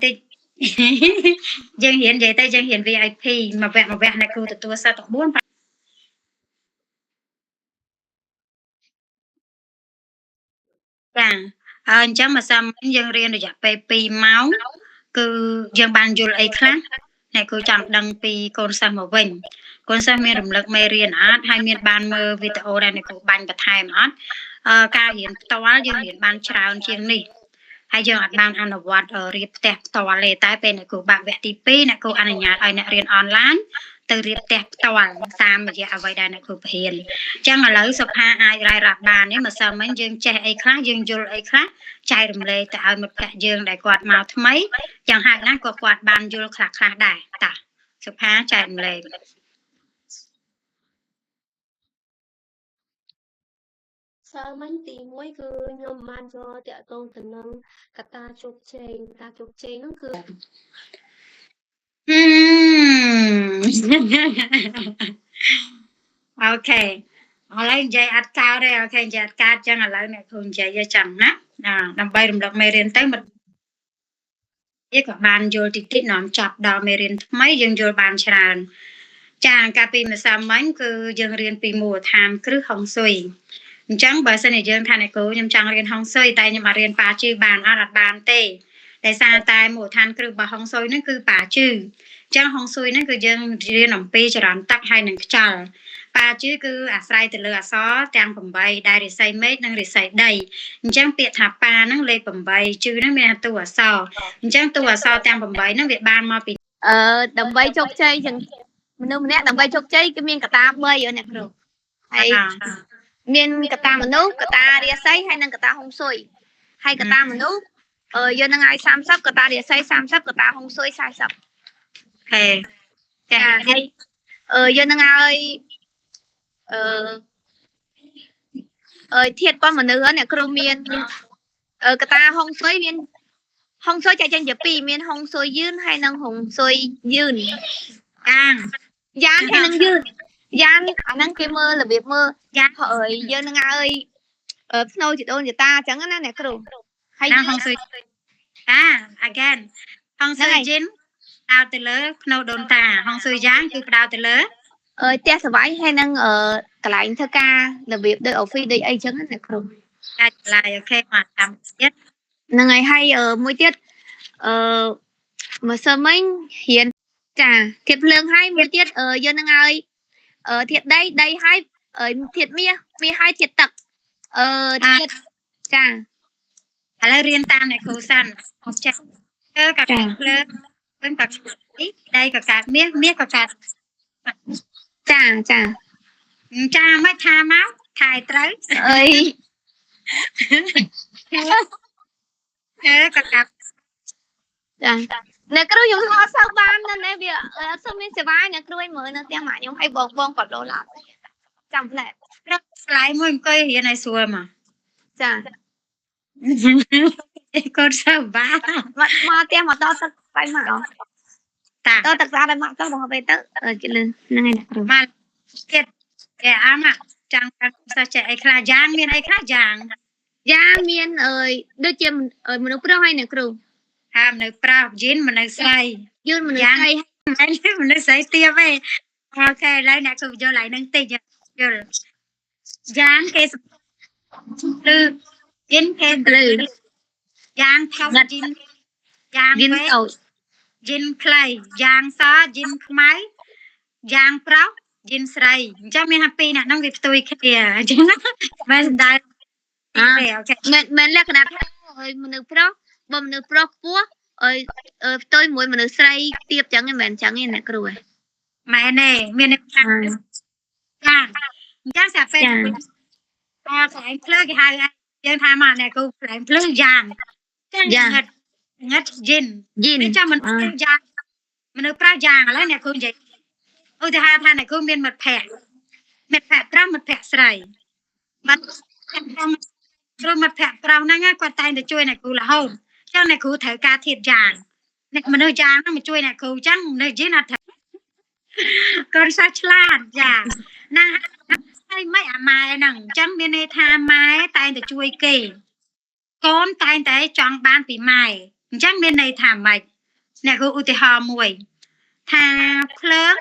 តិច យើងរៀននិយាយទៅយើងរៀន VIP មួយវគ្គអ្នកគ្រូទទួលសិស្សទាំង4ចាហើយអញ្ចឹងម្សិលមិញយើងរៀនរយៈពេល2ម៉ោងគឺយើងបានយល់អីខ្លះអ្នកគ្រូចង់ដឹងពីកូនសិស្សមកវិញកូនសិស្សមានរំលឹកមេរៀនអត់ហើយមានបានមើលវីដេអូដែលអ្នកគ្រូបាញ់បន្ថែមអត់ការរៀនផ្ទាល់យើងរៀនបានច្រើនជាងនេះហើយយើងអាចបានអនុវត្តរៀបផ្ទះផ្ទាល់ទេតែពេលអ្នកគ្រូបាក់វគ្គទី2អ្នកគ្រូអនុញ្ញាតឲ្យអ្នករៀនអនឡាញទៅរៀបផ្ទះផ្ទាល់តាមរយៈអ្វីដែលអ្នកគ្រូបង្រៀនអញ្ចឹងឥឡូវសុខាអាចរាយរាប់បាននេះម្សិលមិញយើងចេះអីខ្លះយើងយល់អីខ្លះចែករំលែកទៅឲ្យមិត្តភ័ក្តិយើងដែលគាត់មកថ្មីយ៉ាងហោចណាស់ក៏គាត់បានយល់ខ្លះៗដែរតាសុខាចែករំលែកសើមិញទី1គឺខ្ញុំបានយកតាក់ទងទៅនឹងកត្តាជោគជ័យហ្នឹងគឺអូខេឥឡូវនិយាយអត់កោតទេអូខេនិយាយអត់កោតចឹងឥឡូវអ្នកគ្រូនិយាយចឹងណាដើម្បីរំលឹកមេរៀនទៅមិនវាក៏បានយល់តិចតិចនាំចាប់ដល់មេរៀនថ្មីយើងយល់បានច្រើនចាកាលពីម្សិលមិញគឺយើងរៀនពីមូលដ្ឋានគ្រឹះហុងស៊ុយអញ្ចឹងបើសិនជាយើងថាអ្នកគ្រូខ្ញុំចង់រៀនហុងស៊ុយតែខ្ញុំអត់រៀនប៉ាជឺបានអត់បានទេតែសារតែមូលដ្ឋានគ្រឹះរបស់ហុងស៊ុយហ្នឹងគឺប៉ាជឺអញ្ចឹងហុងស៊ុយហ្នឹងគឺយើងរៀនអំពីចរន្តទឹកហើយនឹងខ្យល់ប៉ាជឺគឺអាស្រ័យទៅលើអក្សរទាំង8ដែលរិស័យមេឃនិងរិស័យដីអញ្ចឹងពាក្យថាប៉ាហ្នឹងលេខ8ជឺហ្នឹងមានតួអក្សរអញ្ចឹងតួអក្សរទាំង8ហ្នឹងវាបានមកពីដើម្បីជោគជ័យចឹងមនុស្សម្នាក់ដើម្បីជោគជ័យគឺមានកត្តា3អ្នកគ្រូហើយមានកត្តាមនុស្សកត្តារាសីហើយនិងកត្តាហុងស៊ុយហើយកត្តាមនុស្សយើងនឹងឲ្យ30កត្តារាសី30កត្តាហុងស៊ុយ40ហេចាហើយយើងនឹងឲ្យធាតុប៉ុនមនុស្សអ្នកគ្រូមានកត្តាហុងស៊ុយមានហុងស៊ុយចែកចេញជា2មានហុងស៊ុយយឺនហើយនិងហុងស៊ុយយឺនយ៉ាងហើយនឹងយឺនយ៉ាងអាហ្នឹងគេមើលរបៀបមើលយ៉ាងយើងនឹងឲ្យភ្នូរជីដូនជីតាអញ្ចឹងណាអ្នកគ្រូហើយហុងស៊ុយagain ហុងស៊ុយយឺនផ្ដោតទៅលើភ្នូរដូនតាហុងស៊ុយយ៉ាងគឺផ្ដោតទៅលើផ្ទះសវ័យហើយនឹងកន្លែងធ្វើការរបៀបដូច office ដូចអីចឹងណាអ្នកគ្រូអាចឡាយអូខេមកតាមទៀតហ្នឹងហើយមួយទៀតម្សិលមិញរៀនចាធាតុភ្លើងហើយមួយទៀតយើងនឹងឲ្យធាតុដីហើយធាតុមាសហើយធាតុទឹកធាតុចាឥឡូវរៀនតាមអ្នកគ្រូសិនចេះកកើតភ្លើងវិញកកើតដីកកើតមាសកកើតចាមិនថាមកខែត្រូវអីកកើតចាអ្នកគ្រូខ្ញុំអត់សូវបានណាវាអត់សូវមានសេវាអ្នកគ្រូឲ្យមើលនៅផ្ទះម៉ាក់ខ្ញុំឲ្យបងគាត់លោឡាចាំផ្លែស្លាយមួយអង្គុយរៀនឲ្យស្រួលមកចាកូនសាបាមកផ្ទះមកតទឹកបាយមកតទឹកស្អាតឲ្យមកទៅដល់ពេលទៅហ្នឹងឯងអ្នកគ្រូមកទៀតគេអាម៉ាចង់សិស្សចេះអីខ្លះយ៉ាងមានអីខ្លះយ៉ាងមានដូចជាមនុស្សប្រុសហើយអ្នកគ្រូមនុស្សប្រុសយិនមនុស្សស្រីយឺនមនុស្សស្រីមនុស្សស្រីទៀតទេអូខេឥឡូវអ្នកគ្រូយល់ឡើងនឹងតិចយល់យ៉ាងគេគឺយិនគេគឺយ៉ាងថោកយិនយ៉ាងយិនតូចយិនខ្លីយ៉ាងសយិនខ្មៅយ៉ាងប្រុសយិនស្រីអញ្ចឹងមានថាពីរអ្នកហ្នឹងវាផ្ទុយគ្នាអញ្ចឹងមិនសំដៅអូខេមិនលក្ខណៈថាមនុស្សប្រុសបើមនុស្សប្រុសខ្ពស់ផ្ទុយមួយមនុស្សស្រីទៀបចឹងមិនមែនចឹងទេអ្នកគ្រូមែនទេមានចាអញ្ចឹងសាពេលកន្លែងភ្លើងគេហៅយើងថាមកអ្នកគ្រូកន្លែងភ្លើងយ៉ាងងឹតយិនចាំមិនយ៉ាងមនុស្សប្រុសយ៉ាងឥឡូវអ្នកគ្រូនិយាយឧទាហរណ៍ថាអ្នកគ្រូមានមិត្តភក្តិប្រុសមិត្តភក្តិស្រីបាទគ្រូមិត្តភក្តិប្រុសហ្នឹងគាត់តែងតែជួយអ្នកគ្រូរហូតអញ្ចឹងអ្នកគ្រូត្រូវការធៀបយ៉ាងអ្នកមនុស្សយ៉ាងហ្នឹងមកជួយអ្នកគ្រូអញ្ចឹងនៅយិនអត់ត្រូវកូនសិស្សឆ្លាតចាណាហើយមិនអាម៉ែហ្នឹងអញ្ចឹងមានន័យថាម៉ែតែងតែជួយគេកូនតែងតែចង់បានពីម៉ែ จังមានន័យថាម៉េចអ្នកគ្រូឧទាហរណ៍មួយថាភ្លើង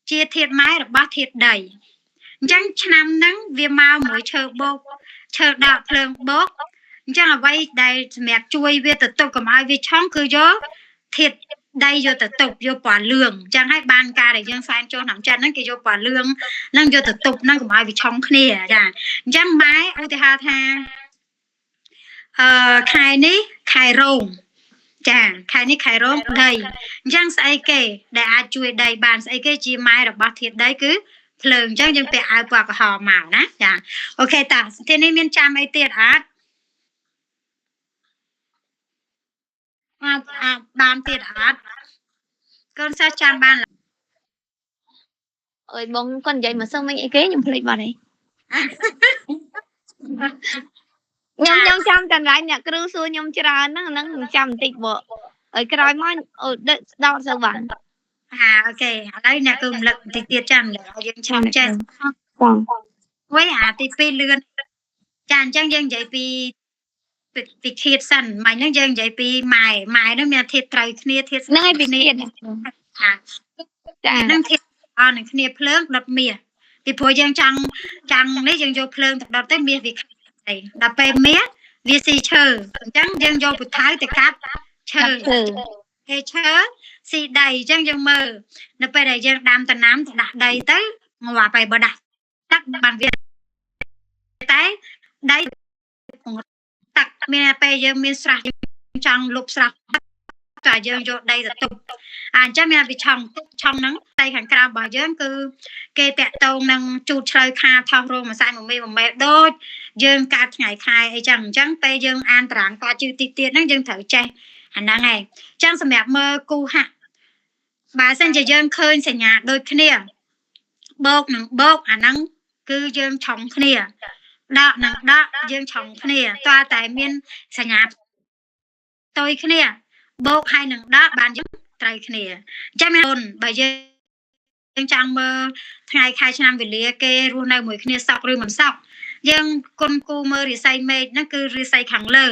ជាធាតុម៉ែរបស់ធាតុដីអញ្ចឹងឆ្នាំហ្នឹងវាមកមួយឈើបោកឈើដកភ្លើងបោកអញ្ចឹងអ្វីដែលសម្រាប់ជួយវាទៅទុកកុំឲ្យវាឆុងគឺយកធាតុដីយកទៅទុកយកពណ៌លឿងអញ្ចឹងហើយបានការដែលយើងសែនចូលក្នុងចិត្តហ្នឹងគេយកពណ៌លឿងហ្នឹងយកទៅទុកហ្នឹងកុំឲ្យវាឆុងគ្នាចាអញ្ចឹងម៉ែឧទាហរណ៍ថាខែនេះខែរោងចាខែនេះខែរោងដីអញ្ចឹងស្អីគេដែលអាចជួយដីបានស្អីគេជាម៉ែរបស់ធាតុដីគឺភ្លើងអញ្ចឹងយើងពាក់អាវពណ៌ក្រហមមកណាចាអូខេតាទីនេះមានចាំអីទៀតអត់បានទៀតអត់កូនសិស្សចាំបានអើយបងគាត់និយាយមកសឹងវិញអីគេខ្ញុំភ្លេចបាត់ហើយខ្ញុំចាំកន្លែងអ្នកគ្រូសួរខ្ញុំច្រើនហ្នឹងចាំបន្តិចបើឲ្យក្រោយមកស្ដោតទៅបានអូខេឥឡូវអ្នកគ្រូរំលឹកបន្តិចទៀតចាំយើងឆាំចេះវិញទី2លឿនចាអញ្ចឹងយើងនិយាយពីធាតុសិនមិញហ្នឹងយើងនិយាយពីម៉ែហ្នឹងមានធាតុត្រូវគ្នាធាតុហ្នឹងឯងពីធាតុចាហ្នឹងធាតុអស់នឹងគ្នាភ្លើងដុតមាសពីព្រោះយើងចង់នេះយើងយកភ្លើងទៅដុតទៅមាសវាដល់ពេលមាសវាស៊ីឈើអញ្ចឹងយើងយកពូថៅទៅកាប់ឈើគេឈើស៊ីដីអញ្ចឹងយើងមើលនៅពេលដែលយើងដាំដំណាំទៅដាក់ដីទៅងាប់ហើយបើដាក់ទឹកបានវាតែដីទឹកមានពេលយើងមានស្រះចង់លុបស្រះតែយើងយកដីទៅទុកអញ្ចឹងមានវាឆុងហ្នឹងដីខាងក្រៅរបស់យើងគឺគេតាក់ទងនឹងជូតឆ្លើយខាថោះរោមម្សៅមួយមេដូចយើងកាត់ថ្ងៃខែអីចឹងអញ្ចឹងពេលយើងអានតារាងការជឿទីទៀតហ្នឹងយើងត្រូវចេះអាហ្នឹងឯងអញ្ចឹងសម្រាប់មើលគូហាក់បើសិនជាយើងឃើញសញ្ញាដូចគ្នាបោកនឹងបោកអាហ្នឹងគឺយើងឆុងគ្នាដកនឹងដកយើងឆុងគ្នាតើតែមានសញ្ញាផ្ទុយគ្នាបោកហើយនឹងដកបានយើងត្រូវគ្នាអញ្ចឹងមានបើយើងចង់មើលថ្ងៃខែឆ្នាំវេលាគេរស់នៅមួយគ្នាសក់ឬមិនសក់យើងគុនគូមើលរិស័យមេឃហ្នឹងគឺរិស័យខាងលើ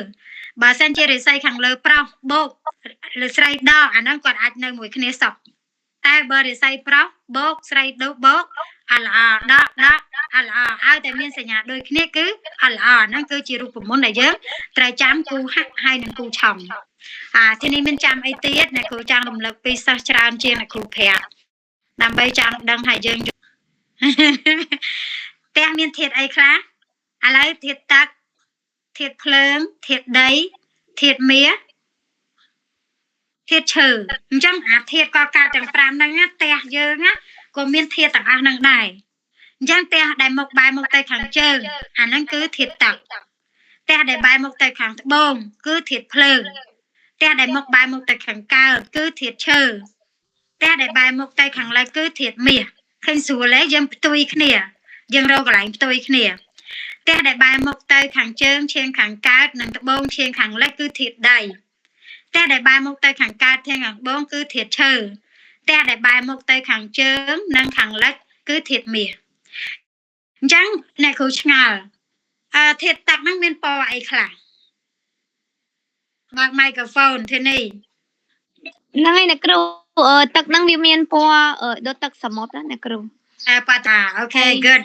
បើសិនជារិស័យខាងលើប្រុសបោកឬស្រីដកអាហ្នឹងគាត់អាចនៅមួយគ្នាសក់តែបើរិស័យប្រុសបោកស្រីដូបោកអល្អដកអល្អឲ្យតែមានសញ្ញាដូចគ្នាគឺអល្អហ្នឹងគឺជារូបមន្តដែលយើងត្រូវចាំគូហាក់ហើយនឹងគូឆំទីនេះមានចាំអីទៀតអ្នកគ្រូចង់រំលឹកពីសិស្សច្រើនជាងអ្នកគ្រូប្រាប់ដើម្បីចង់ដឹងថាយើងទាំងមានធាតុអីខ្លះឥឡូវធាតុទឹកធាតុភ្លើងធាតុដីធាតុមាសធាតុឈើអញ្ចឹងអាធាតុកកើតទាំង5ហ្នឹងផ្ទះយើងក៏មានធាតុទាំងអស់ហ្នឹងដែរអញ្ចឹងផ្ទះដែលមកបែរមកទៅខាងជើងអាហ្នឹងគឺធាតុទឹកផ្ទះដែលបែរមកទៅខាងត្បូងគឺធាតុភ្លើងផ្ទះដែលមកបែរមកទៅខាងកើតគឺធាតុឈើផ្ទះដែលបែរមកទៅខាងលិចគឺធាតុមាសឃើញស្រួលទេយើងផ្ទុយគ្នាយើងរកកន្លែងផ្ទុយគ្នាផ្ទះដែលបែរមកទៅខាងជើងឈាងខាងកើតនិងត្បូងឈាងខាងលិចគឺធាតុដីផ្ទះដែលបែរមកទៅខាងកើតឈាងខាងត្បូងគឺធាតុឈើផ្ទះដែលបែរមកទៅខាងជើងនិងខាងលិចគឺធាតុមាសអញ្ចឹងអ្នកគ្រូឆ្ងល់ធាតុទឹកហ្នឹងមានពណ៌អីខ្លះបើកមីក្រូហ្វូនទីនេះហ្នឹងឯងអ្នកគ្រូទឹកហ្នឹងវាមានពណ៌ដូចទឹកសមុទ្រណាអ្នកគ្រូប៉ាតាអូខេ good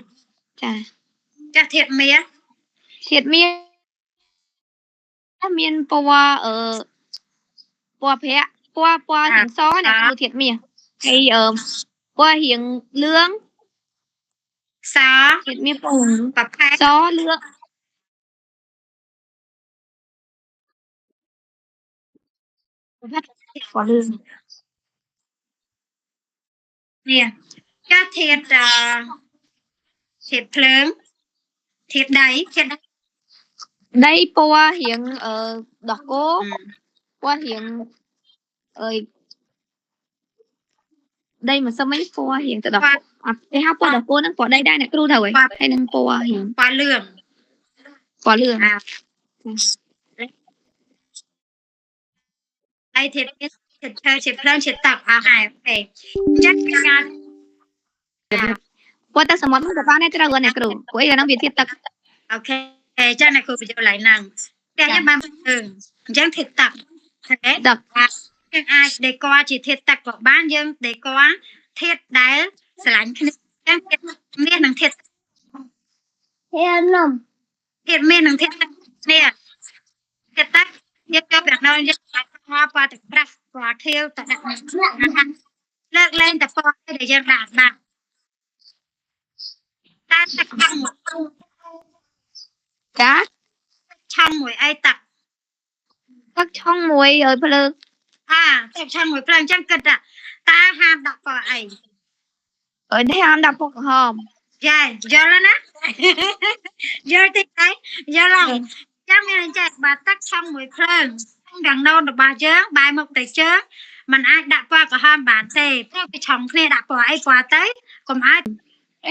ចាធាតុមាសមានពណ៌ពណ៌ប្រាក់ពណ៌រាងសអ្នកគ្រូធាតុមាសហើយពណ៌រាងលឿងសធាតុមាសពណ៌ប្រផេះសលឿងប្រផេះពណ៌លឿងនេះចាធាតុភ្លើងធាតុដីដីពណ៌រាងដោះគោពណ៌រាងដីមិនសមឯងពណ៌រាងទៅដោះអត់គេហៅពណ៌ដោះគោហ្នឹងពណ៌ដីដែរអ្នកគ្រូត្រូវហើយនឹងពណ៌រាងពណ៌លឿងហើយធាតុមាសធាតុឈើធាតុភ្លើងធាតុទឹកអស់ហើយអូខេចាត់ការពណ៌ទឹកសមុទ្រហ្នឹងក៏បានដែរត្រូវអ្នកគ្រូព្រោះអីហ្នឹងវាធាតុទឹកអូខេចាអ្នកគ្រូបញ្យល់ឡើងហ្នឹងតែយើងបានអញ្ចឹងធាតុទឹក thế đập nhưng ai để coi chỉ thiệt tặc của ban dương để coi thiệt đáy sẽ lạnh chẳng thiệt miên đằng thiệt thế lắm thiệt miên đằng thiệt nè thiệt tắc nhất cho việc nơi nhất hoa qua từ bạc qua thiêu tại đặt lợt lên tập coi để dân đạt bạc ta tặc trong cá trong mũi ai tặc các trong muối rồi bây giờ tặc trong mũi plan chẳng kịch ta ham đặt vào ai ở đây ham đập một hòm dài giờ lên á giờ thì đấy giờ lòng chắc mình chạy bà tắt xong mũi plan đằng đâu được bà chớ bài một tay chớ mình ai đặt qua cả ham bản tề theo cái chồng kia đặt vào ai qua tới còn ai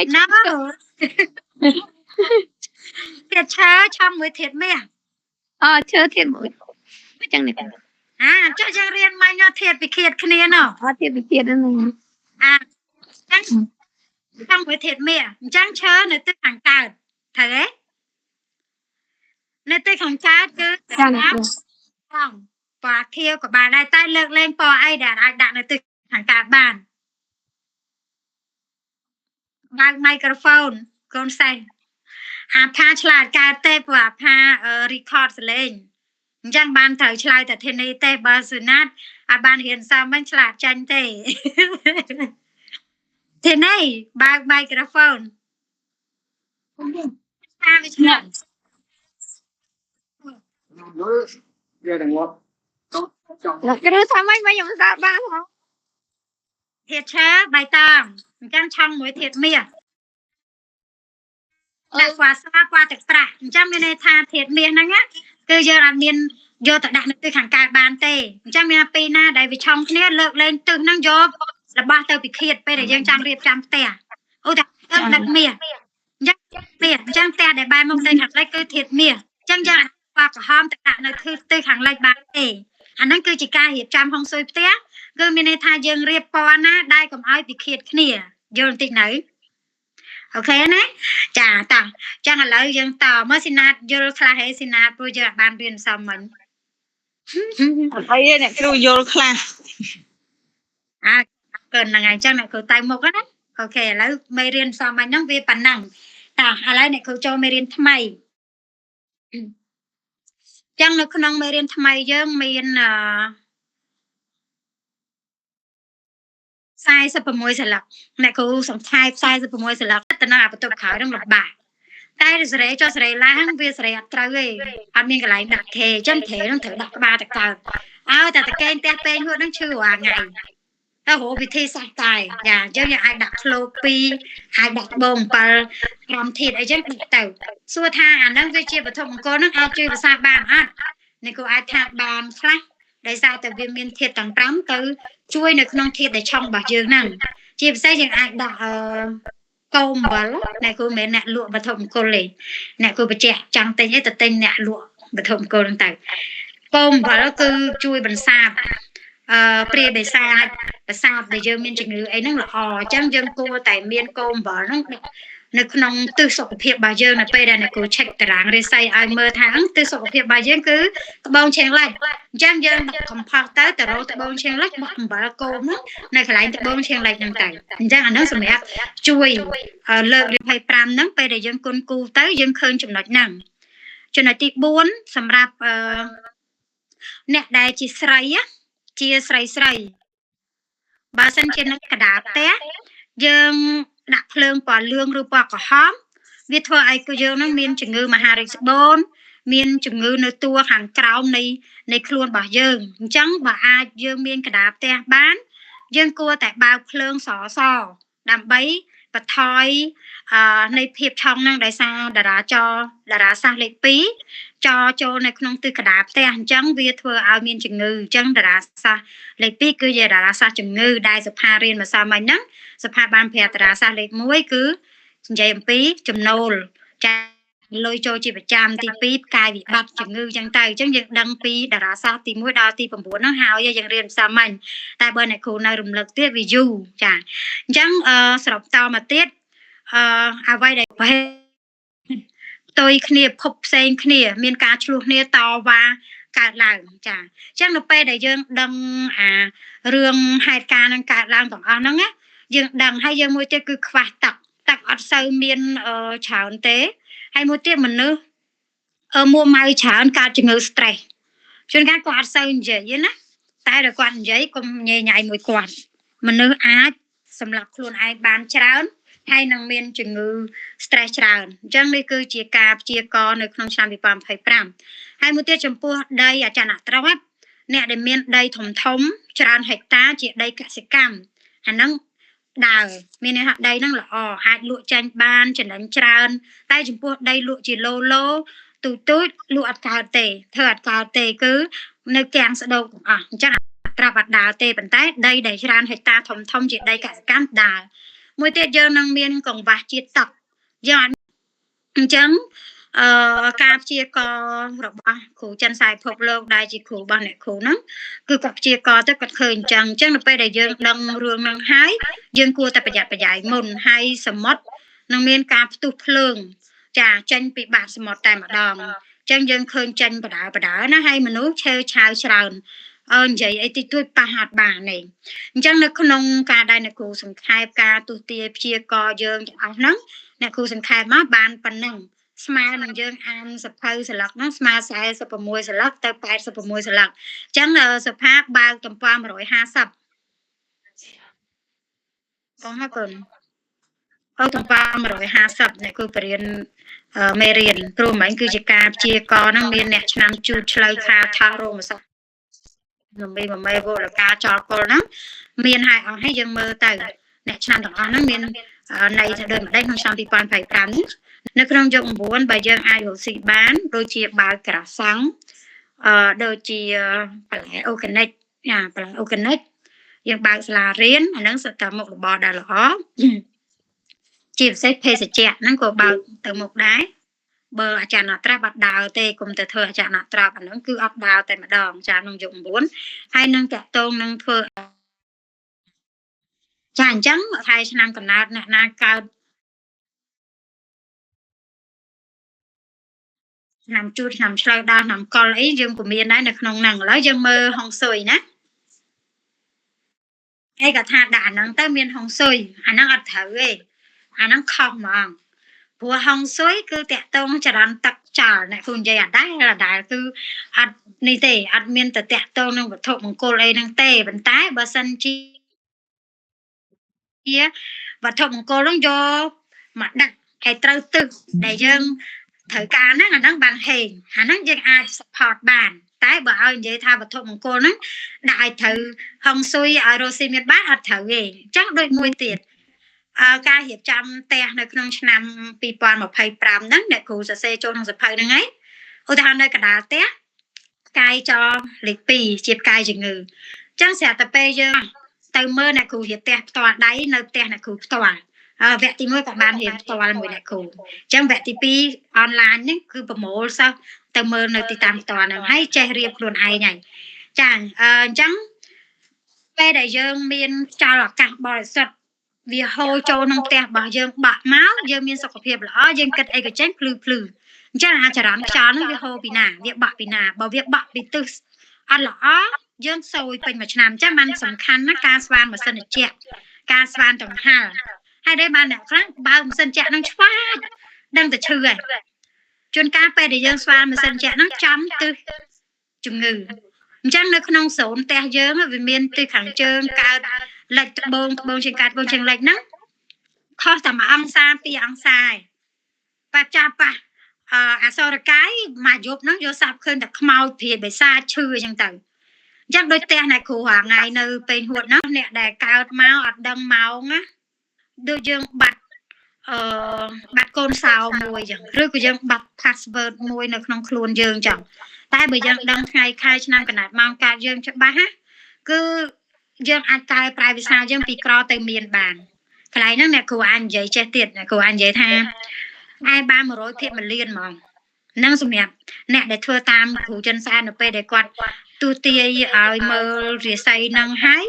nó thiệt chớ trong mũi thiệt mẹ chưa thiệt muối chẳng này cho chẳng riêng mai nhau thiệt bị thiệt kia nào thiệt bị thiệt này chẳng trong mũi thiệt mẹ chẳng chớ nơi tức hàng cào thế nơi tức hàng cào cứ không và thiêu của bà đây tay lược lên bò ai đã nơi tức hàng cào bàn mang microphone con xanh pha chả cà tê và pha record lên chẳng ban thời chả tại thiên này tê bà sự nát ban hiện sao mình chả tranh tê thế này ba microphone là cái đứa sao mấy dòng ra ba hả thiệt chớ bài tàng chẳng trong mũi thiệt mía đặt qua thực trả chẳng mình này tha thiệt mía năng á cứ giờ là miền vô tự đặt từ khẳng cả bàn tê chẳng mình là pina đại vì trong kia lợt lên từ năng vô là ba tờ bị khiệt bây để dân trang riêng trăm tè ôi đặt mía chẳng tè để bài mong tên khẳng lấy cứ thiệt mía chẳng qua cả hôm tự đặt nơi từ khẳng lấy bàn tê anh năng cứ chỉ ca hiệp trăm không xôi té cứ mình này tha dân riêng po na đai còn ai bị khiệt kia dân tịch nữ ok nè chả tặng chẳng là lời dân tỏ mới xin nát vô khla hay xin nát bây giờ ban riêng xong mình đây này kêu vô khla cần là ngày chẳng này cứ tay một đó ok lấy mày riêng xong mình nó về bản năng lấy này cứ cho mày riêng tham mày chẳng là không mày riêng tham mày dân mình sai sắp môi sờ lọc này cô sống sai sắp môi sờ lọc tất cả bắt đầu khởi trong lọc bà tay rồi cho rồi lá về rồi trao về anh mình cái lại đặt thề chân thể nó thử đặt ba đặt cờ tại cái tên tên nó chưa hòa ngày ta hộ vị thi sai tài chứ như ai đặt floppy ai đặt bông và làm thịt ở trên đặt tàu xua tha nó về chia vào thùng cô nó ao chơi vào xa bàn này cô ai tha bàn khác đại sao từ viên miền thiệt tầng 8 từ chui này không thiệt để trong bảo dương năng chỉ xây dựng ai đặt câu mà này cô mẹ nè lụa và thùng cô lì nè cô bị trẻ chẳng tên ấy tên nè lụa và thùng cô đang tặng câu và nó cứ chui bằng sạp pre để sạp để dương miền chừng ấy nó là chẳng dân cô tại miền câu và nó không tư sọc phiệp bà dương là bây giờ này cô check tảng để xây ai mơ tháng tư sọc phiệp bà dương cứ bông chen lại chẳng dương đọc không phạt tới từ đâu từ bông chen lại bông bà cô này phải lại từ bông chen lại chẳng tại chẳng là nó sẽ mẹ chui lợi để phải pram nắng bây giờ dương con cu tới dương khơi chừng nói nặng cho nên tí 4 sầm rạp nè đại chỉ sấy á chia sấy bà sinh trên nó cả đá té dương đặt lương quả lương rồi quả có hóm vì thôi ai cứ dương nó miên chừng ngư mà hà rịch bốn miên chừng ngư nơi tua hàng cáo này luôn bảo dương chẳng bà ai dương miên cả đạp te bán dương cua tại bao lương sò đạm bấy và thôi này hiệp trong năng đại sao đã sang lệ phí cho này không tư cả đạp te chẳng vì thôi ao miên chừng ngư chẳng đã sa lệ phí cứ về đã sa chừng ngư đại sập hà riêng mà sao mà nắngสภาพบ้านเพตราซาเล็กมุ้ยคือใจปีจำนวนจะลอยโจจีประจำตีปีกายวิบัติจังงือจังไตจังยังดังปีดาราซาตีมุ้ยดาวตีผมบัวน้องหาวยังเรียนสามัญแต่เบอร์ไหนครูในรุมเลิกเตี้ยวิจูจ้ะจังสอบต่อมาเตี้ยเอาไว้ได้ไปตัวขี้พบเซนขี้มีการชลุกเนี่ยต่อว่า កើតឡើងចាអញ្ចឹងនៅពេលដែលយើងដឹងរឿងហេតុការណ៍នឹងកើតឡើងទាំងអស់ហ្នឹងណាយើងដឹងហើយយើងមួយទៀតគឺខ្វះទឹកអត់សូវមានច្រើនទេហើយមួយទៀតមនុស្សមួម៉ៅច្រើនកើតជំងឺ stress ជួនកាលគាត់អត់សូវនិយាយទេណាតែដល់គាត់និយាយកុំញ៉ៃញ៉ៃមួយគាត់មនុស្សអាចសម្លាប់ខ្លួនឯងបានច្រើនហើយនឹងមានជំងឺ stress ច្រើនអញ្ចឹងនេះគឺជាការព្យាករណ៍នៅក្នុងឆ្នាំ2025ហើយមួយទៀតចំពោះដីអចលនទ្រព្យអ្នកដែលមានដីធំច្រើនហិកតាជាដីកសិកម្មអាហ្នឹងដើរមានន័យថាដីហ្នឹងល្អអាចលក់ចាញ់បានចំណេញច្រើនតែចំពោះដីលក់ជាឡូទូចលក់អត់កើតទេធ្វើអត់កើតទេគឺនៅកាំងស្ដោកទាំងអស់អញ្ចឹងត្រាប់អត់ដើរទេប៉ុន្តែដីដែលច្រើនហិកតាធំជាដីកសិកម្មដើរមួយទៀតយើងនឹងមានកង្វះជាតិទឹកយើងអញ្ចឹងការព្យាករណ៍របស់គ្រូចិនសាយភពលោកដែលជាគ្រូរបស់អ្នកគ្រូហ្នឹងគឺគាត់ព្យាករណ៍ទៅគាត់ឃើញអញ្ចឹងនៅពេលដែលយើងដឹងរឿងហ្នឹងហើយយើងគួរតែប្រយ័ត្នប្រយែងមុនហើយសមុទ្រនឹងមានការផ្ទុះភ្លើងចាចេញពីបាតសមុទ្រតែម្ដងអញ្ចឹងយើងឃើញចេញបដាណាហើយមនុស្សឆាវច្រើននិយាយអីតិចតួចប៉ះអត់បានទេអញ្ចឹងនៅក្នុងការដែលអ្នកគ្រូសង្ខេបការទស្សទាយព្យាករណ៍យើងទាំងអស់ហ្នឹងអ្នកគ្រូសង្ខេបមកបានប៉ុណ្ណឹងស្មើនឹងយើងអានសភៅស្លឹកហ្នឹងស្មើ46ស្លឹកទៅ86ស្លឹកអញ្ចឹងសុផាបើកទំព័រ150បងហើយកូនទំព័រ150អ្នកគ្រូបរៀនមេរៀនព្រោះមិនគឺជាការព្យាករណ៍ហ្នឹងមានអ្នកឆ្នាំជូតឆ្លូវខាថារោមសានមេវលការចោលកុលហ្នឹងមានហើយអស់ហើយយើងមើលទៅអ្នកឆ្នាំទាំងអស់ហ្នឹងមានន័យទៅដូចម្ដេចក្នុងឆ្នាំ2025នៅក្នុងយុគ9បើយើងអាចរកស៊ីបានដូចជាបាវក្រាសាំងដូចជាបន្លែអូហ្គានិកបន្លែអូហ្គានិកយើងបើកសាលារៀនអាហ្នឹងសិតតែមុខរបរដែលល្អជាពិសេសភេសជ្ជៈហ្នឹងក៏បើកទៅមុខដែរបើអាចារ្យណាត្រាស់បាត់ដើរទេគុំទៅធ្វើអាចារ្យណាត្រាស់អាហ្នឹងគឺអត់ដើរតែម្ដងចាក្នុងយុគ9ហើយនឹងតកតងនឹងធ្វើចាអញ្ចឹងខែឆ្នាំកំណើតអ្នកណាកើតឆ្នាំជូតឆ្នាំឆ្លូវដល់ឆ្នាំកុលអីយើងក៏មានដែរនៅក្នុងហ្នឹងឥឡូវយើងមើលហុងស៊ុយណាឯកថាដាក់អាហ្នឹងទៅមានហុងស៊ុយអាហ្នឹងអត់ត្រូវទេអាហ្នឹងខុសហ្មងព្រោះហុងស៊ុយគឺតកតងចរន្តទឹកចោលអ្នកគ្រូនិយាយអត់ដែរគឺអត់នេះទេអត់មានតកតងនឹងវត្ថុមង្គលអីហ្នឹងទេប៉ុន្តែបើសិនជាវត្ថុមង្គលហ្នឹងយកមកដាក់ឲ្យត្រូវទឹកដែលយើងត្រូវការហ្នឹងអាហ្នឹងបានហេងអាហ្នឹងយើងអាច support បានតែបើឲ្យនិយាយថាវត្ថុមង្គលហ្នឹងដាក់ឲ្យត្រូវហុងស៊ុយឲ្យរស់ស៊ីមានបានអត់ត្រូវទេអញ្ចឹងដូចមួយទៀតការរៀបចំផ្ទះនៅក្នុងឆ្នាំ2025ហ្នឹងអ្នកគ្រូសរសេរចូលក្នុងសភៅហ្នឹងហើយឧទាហរណ៍នៅកណ្ដាលផ្ទះផ្កាយចលេខ2ជាផ្កាយជំងឺអញ្ចឹងស្រាប់តែពេលយើងទៅមើលអ្នកគ្រូរៀបផ្ទះផ្ទាល់ដៃនៅផ្ទះអ្នកគ្រូផ្ទាល់វគ្គទី1ក៏បានរៀនផ្ទាល់មួយអ្នកគ្រូអញ្ចឹងវគ្គទី2អនឡាញហ្នឹងគឺប្រមូលសិស្សទៅមើលនៅទីតាំងផ្ទាល់ហ្នឹងហើយចេះរៀបខ្លួនឯងហើយចាអញ្ចឹងពេលដែលយើងមានខ្យល់អាកាសបរិសុទ្ធវាហូរចូលក្នុងផ្ទះរបស់យើងបាក់មកយើងមានសុខភាពល្អយើងគិតអីក៏ចេញភ្លឺអញ្ចឹងអាចរន្តខ្យល់ហ្នឹងវាហូរពីណាវាបាក់ពីណាបើវាបាក់ពីទិសអត់ល្អយើងសោយពេញមួយឆ្នាំអញ្ចឹងបានសំខាន់ណាការស្វានម៉ាស៊ីនត្រជាក់ការស្វានដង្ហែហើយដែរបានអ្នកខ្លះបើម៉ាស៊ីនត្រជាក់ហ្នឹងឆ្វាចដឹងតែឈឺហើយជួនកាលពេលដែលយើងស្វានម៉ាស៊ីនត្រជាក់ហ្នឹងចំទិសជំងឺអញ្ចឹងនៅក្នុងโซนផ្ទះយើងវាមានទិសខាងជើងកើតលិចត្បូងជាងកើតត្បូងជាងលិចហ្នឹងខុសតែ1អង្សា2អង្សាឯងបាត់ចាប់ប៉ះអសរកាយមួយយប់ហ្នឹងយកសាប់ឃើញតែខ្មោចព្រាយបិសាចឈឺអញ្ចឹងទៅអញ្ចឹងដូចផ្ទះអ្នកគ្រូរាល់ថ្ងៃនៅពេញហួតហ្នឹងអ្នកដែលកើតមកអត់ដឹងម៉ោងណាដូចយើងបាត់កូនសោមួយអញ្ចឹងឬក៏យើងបាត់ password មួយនៅក្នុងខ្លួនយើងអញ្ចឹងតែបើយើងដឹងថ្ងៃខែឆ្នាំកណ្ដាលម៉ោងកើតយើងច្បាស់ណាគឺយើងអាចកែប្រែវិសាយើងពីក្រទៅមានបានកន្លែងហ្នឹងអ្នកគ្រូអាចនិយាយចេះទៀតអ្នកគ្រូអាចនិយាយថាឯបាន100ភាគ1លានហ្មងហ្នឹងសម្រាប់អ្នកដែលធ្វើតាមគ្រូចិនសែននៅពេលដែលគាត់ទូទាយឲ្យមើលរាសីហ្នឹងហើយ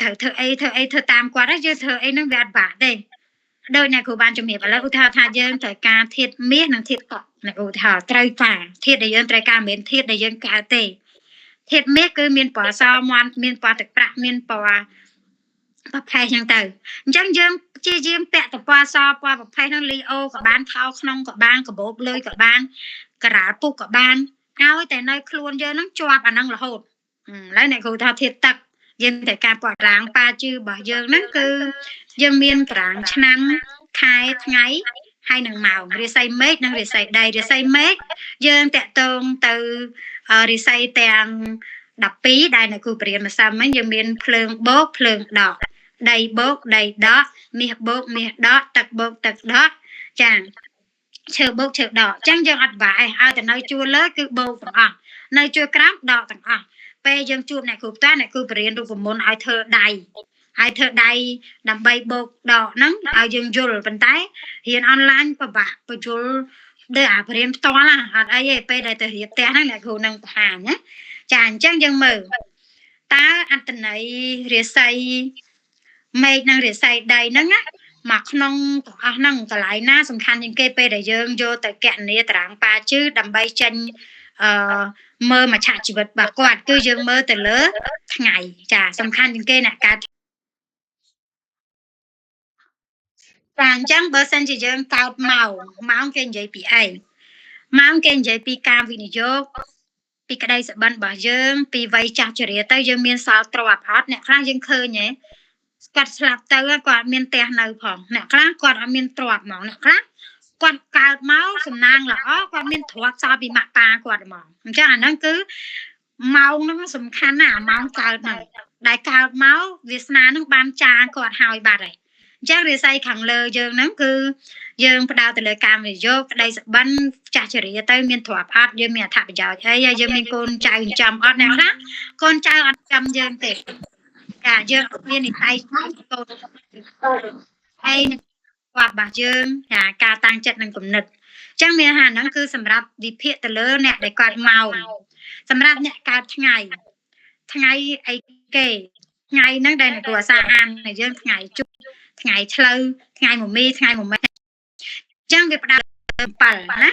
ត្រូវធ្វើអីធ្វើតាមគាត់ហើយយើងធ្វើអីហ្នឹងវាអត់បាក់ទេ đôi này của ban chụp hiệp là ưu thao tha dương thời ca thiệt miết năng thiệt cọ này ưu thao trời phà thiệt để dương trời ca miền thiệt để dương cả tề thiệt miết cứ miền bỏ sao ngoan miền bỏ thực bạc miền bỏ bắp phai chẳng từ chẳng dương chia dương bẹ tập qua sao qua bắp phai năng li ô của ban thao không của ban của bố lôi của ban cả pu của ban áo tại nơi luôn dương nó choa bà năng là hột lấy này ưu thao thiệt tật dương thời ca bỏ ráng ba chư bỏ dương nó cứ dương miên ráng năm khai ngày hai nằng màu rì xây mét nằng rì xây đầy rì xây mét dương tẹt tông từ rì xây tèng đập pí đây là cụ biển mà sao mấy dương miên phượng bốt phượng đỏ đầy bốt đầy đó miệt bốt miệt đó tật bốt tật đó chàng chờ bốt chờ đỏ chẳng dương ăn vải ai từ nơi chua lớn cứ bốt tặng nơi chua cám đỏ tặng bây dương chua này cụ ta này cụ biển đủ môn ai thơ đầy đầm bay bột đỏ nắng ai dương chua bên tay hiện online và bạc và chua để à biển to là ở đây bây đây từ hiện tại năng lại cụ năng hàng nhé chàng chẳng dương mở ta ăn tình này rìa xây mây năng rìa xây đầy nắng á mặc nông cả lại na sầm khăn những cây pe để dương vô tại kẹn này tráng pa chứ đầm bay chân mơ mà chả chỉ vật bà quạt cứ dương mơ từ lớn ngày chả sầm khăn những cây này cả chàng chẳng bơ xanh chỉ dương cao màu kênh giấy bị ai màu kênh giấy bị cam vì nàyពីក្តីសបិនរបស់យើងពីវ័យចាស់ជរាទៅយើងមានសល់ទ្រព្យអត់អ្នកខ្លះយើងឃើញហ៎គាត់ស្លាប់ទៅគាត់មានផ្ទះនៅផងអ្នកខ្លះគាត់អត់មានទ្រព្យហ្មងអ្នកខ្លះគាត់កើតមកសំណាងល្អគាត់មានទ្រព្យសល់ពីម៉ាក់ប៉ាគាត់ហ្មងអញ្ចឹងអាហ្នឹងគឺម៉ោងហ្នឹងសំខាន់ណាស់ម៉ោងកើតហ្នឹងដែលកើតមកវាសនាហ្នឹងបានចាគាត់ហើយបាត់ហើយអញ្ចឹងរាសីខាងលើយើងហ្នឹងគឺយើងផ្ដោតទៅលើការវិនិយោគក្តីសបិនចាស់ជរាទៅមានទ្រព្យអត់យើងមានអត្ថប្រយោជន៍ហើយយើងមានកូនចៅចិញ្ចឹមអត់អ្នកខ្លះកូនចៅអត់ចាំយើងទេចាយើងមាននិស្ស័យកូនហើយគាត់របស់យើងចាការតាំងចិត្តនិងគំនិតអញ្ចឹងមានថាហ្នឹងគឺសម្រាប់វិភាគទៅលើអ្នកដែលគាត់មកសម្រាប់អ្នកកើតថ្ងៃអីគេថ្ងៃហ្នឹងដែលគ្រូអាសាអានយើងថ្ងៃជប់ថ្ងៃឆ្លូវថ្ងៃមមីថ្ងៃមមែចឹងវាផ្ដោត7ណា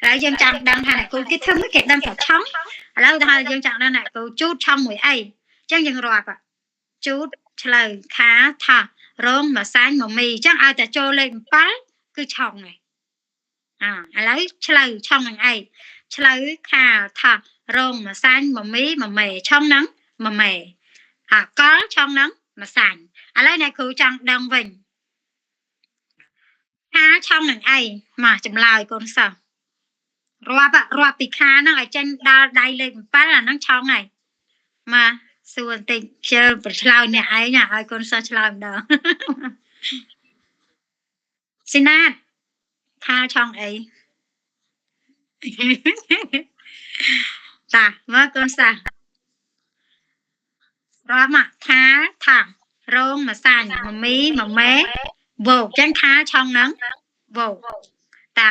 ហើយយើងចាំដឹងថាអ្នកគ្រូគេធ្វើគេដឹងថាឆុងឥឡូវថាយើងចាំដឹងអ្នកគ្រូជូតឆុងមួយអីចឹងយើងរាប់ជូតឆ្លូវខាថារងម្សាញ់មមីចឹងឲ្យតែចូលលេខ7គឺឆុងហើយឥឡូវឆ្លូវឆុងនឹងអីឆ្លូវខាថារងម្សាញ់មមីមមេឆុងហ្នឹងមមេកលឆុងហ្នឹងម្សាញ់ឥឡូវអ្នកគ្រូចង់ដឹងវិញខាឆុងនឹងអីមកចម្លើយកូនសិស្សរាប់ពីខាហ្នឹងឲ្យចេញដល់ដៃលេខ7អាហ្នឹងឆុងហើយមកសួរបន្តិចជើប្រឆ្លើយអ្នកឯងឲ្យកូនសិស្សឆ្លើយម្ដងស៊ីណាតខាឆុងអីតាមកកូនសិស្សរាប់មកខាថារងម្សាញ់មមីមមេវោចឹងខាឆុងហ្នឹងវោតា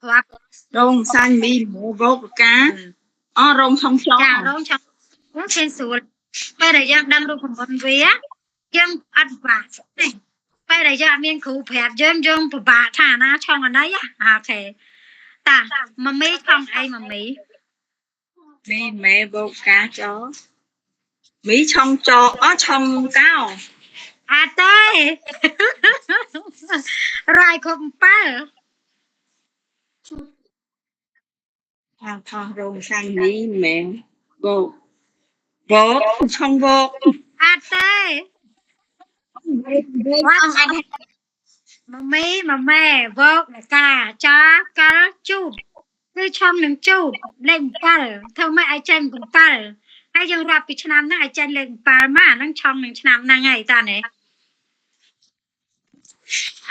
រាប់រងសាញ់មីវោកការងឆុងចារងឆុងហ្នឹងឃើញស្រួលពេលដែលយើងដឹងរូបមន្តវាយើងអត់បាក់ទេពេលដែលយើងអត់មានគ្រូប្រាប់យើងពិបាកថាណាឆុងអាណីអូខេតាមមីឆុងអីមមីម៉ែវោកាចមីឆុងចឆុងកោអត់ទេរាយគ្រប់7ថារងសាញ់មីម៉ែវោឆុងវោអត់ទេមមីម៉ែវោកកាចាកាល់ជូតគឺឆុងនឹងជូតលេខ7ធ្វើម៉េចឲ្យចេញ7ហើយយើងរាប់ពីឆ្នាំហ្នឹងឲ្យចេញលេខ7មកអាហ្នឹងឆុងនឹងឆ្នាំហ្នឹងហើយតាណែឥ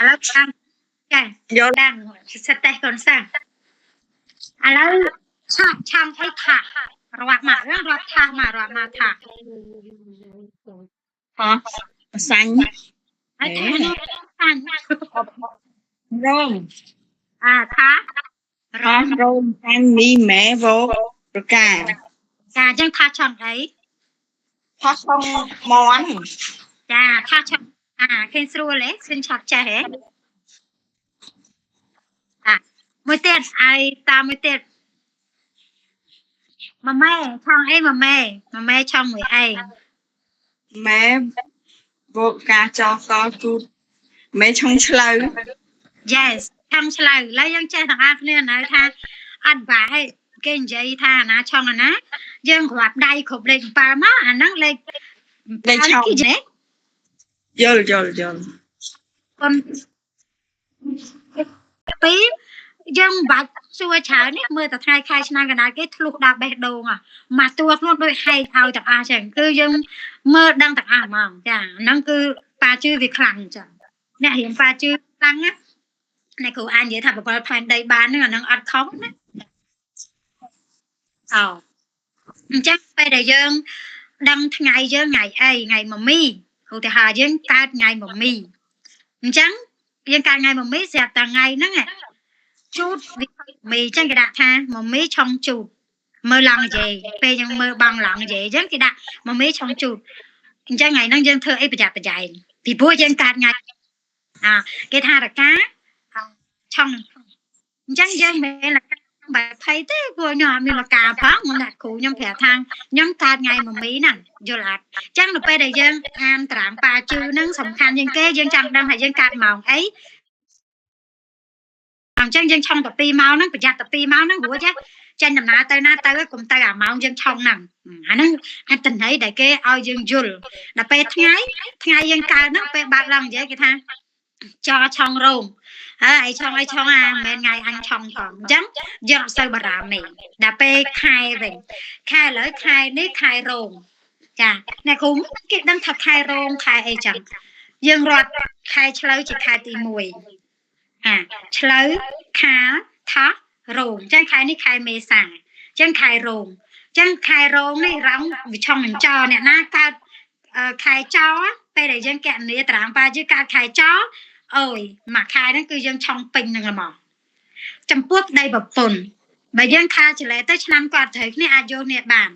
ឡូវចាំចាយកដឹងសិតតែកូនសាឥឡូវឆាំអីថារាប់មករាប់ថាមករាប់មកថាសាញ់ហើយថាសាញ់រងថារងសាញ់មីម៉ែវោប្រកាចាអញ្ចឹងថាឆុងអីថាឆុងមន់ចាថាឆុង ឃើញស្រួលហ៎ឃើញឆាប់ចេះហ៎មួយទៀតឲ្យតាមមួយទៀតម៉ាម៉ែឆងអីម៉ាម៉ែឆងមួយអី ម៉ែបូកការចោកទូតម៉ែឆុងឆ្លៅ yes ឆងឆ្លៅឥឡូវយើងចេះទាំងអស់គ្នានៅថាអត់បាក់ឯងគេនិយាយថាអាណាឆងអាណាយើងគ្រាប់ដៃគ្រប់លេខ7មកអាហ្នឹងលេខ លេខឆង ទេ យល់ប៉ុនពីរយើងមិនបាច់សួរច្រើននេះមើលតែថ្ងៃខែឆ្នាំកណ្ដាលគេធ្លុះដល់បេះដូងមកតួខ្លួនដូចហែកឲ្យទាំងអស់ចឹងគឺយើងមើលដឹងទាំងអស់ហ្មងចាហ្នឹងគឺប៉ាជឿវាខ្លាំងចឹងអ្នករៀនប៉ាជឿខ្លាំងណាអ្នកគ្រូអាចនិយាយថាប្រព័ន្ធផែនដីបានហ្នឹងអាហ្នឹងអត់ខុសណាអញ្ចឹងពេលដែលយើងដឹងថ្ងៃយើងថ្ងៃអីថ្ងៃម៉ាមីឧទាហរណ៍យើងកើតថ្ងៃម៉ាមីអញ្ចឹងយើងកើតថ្ងៃម៉ាមីស្រាប់តែថ្ងៃហ្នឹងជូតមីចឹងគេដាក់ថាម៉ាមីឆុងជូតមើលឡងនិយាយពេលយើងមើលបងឡងនិយាយចឹងគេដាក់ម៉ាមីឆុងជូតអញ្ចឹងថ្ងៃហ្នឹងយើងធ្វើអីប្រយ័ត្នប្រយែងពីព្រោះយើងកើតថ្ងៃគេថារកាឆុងអញ្ចឹងយើងមិនមែនបែបភ័យទេព្រោះខ្ញុំអត់មានលកាផងអ្នកគ្រូខ្ញុំប្រាប់ថាខ្ញុំកើតថ្ងៃម៉ាមីហ្នឹងយល់អត់អញ្ចឹងនៅពេលដែលយើងអានតារាងប៉ាជឿហ្នឹងសំខាន់ជាងគេយើងចាំដឹងថាយើងកើតម៉ោងអីអញ្ចឹងយើងឆុងតែ2ម៉ោងហ្នឹងប្រយ័ត្នតែ2ម៉ោងហ្នឹងព្រោះចេញដំណើរទៅណាទៅកុំទៅអាម៉ោងយើងឆុងហ្នឹងអាហ្នឹងអត្ថន័យដែលគេឲ្យយើងយល់ដល់ពេលថ្ងៃយើងកើតហ្នឹងពេលបាត់ឡើងនិយាយគេថាចោឆុងរោងហើយឆុងមិនមែនថ្ងៃអញឆុងផងអញ្ចឹងយើងអត់សូវបារម្ភទេដល់ពេលខែវិញខែឥឡូវខែនេះខែរោងចាអ្នកគ្រូគេដឹងថាខែរោងខែអីចឹងយើងរត់ខែឆ្លូវជាខែទី1ឆ្លូវខាថោះរោងអញ្ចឹងខែនេះខែមេសាអញ្ចឹងខែរោងអញ្ចឹងខែរោងនេះរងវិឆុងនឹងចអ្នកណាកើតខែចពេលដែលយើងកណនីតារាងប៉ាជឿកើតខែចអូយមួយខែហ្នឹងគឺយើងឆុងពេញហ្នឹងហ្មងចំពោះប្តីប្រពន្ធបើយើងខាចលេទៅឆ្នាំគាត់ត្រូវគ្នាអាចយកគ្នាបាន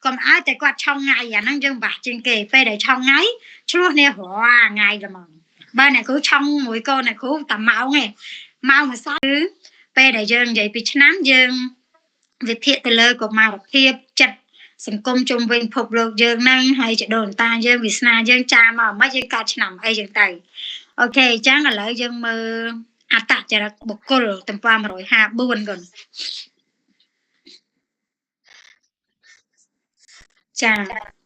កុំឲ្យតែគាត់ឆុងថ្ងៃអាហ្នឹងយើងបាក់ជាងគេពេលដែលឆុងថ្ងៃឆ្លោះគ្នារាល់ថ្ងៃហ្មងបើអ្នកគ្រូឆុងមួយកូនអ្នកគ្រូតែម៉ោងឯងម៉ោងមួយសោះគឺពេលដែលយើងនិយាយពីឆ្នាំយើងវិភាគទៅលើកុមារភាពចិត្តសង្គមជុំវិញភពលោកយើងហ្នឹងហើយចដូនតាយើងវាសនាយើងចាមកមិនយើងកើតឆ្នាំអីចឹងទៅអូខេអញ្ចឹងឥឡូវយើងមើលអត្តចរិតបុគ្គលទំព័រ154កូនចា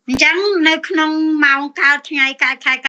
អញ្ចឹងនៅក្នុងម៉ោងកើតថ្ងៃកើតខែ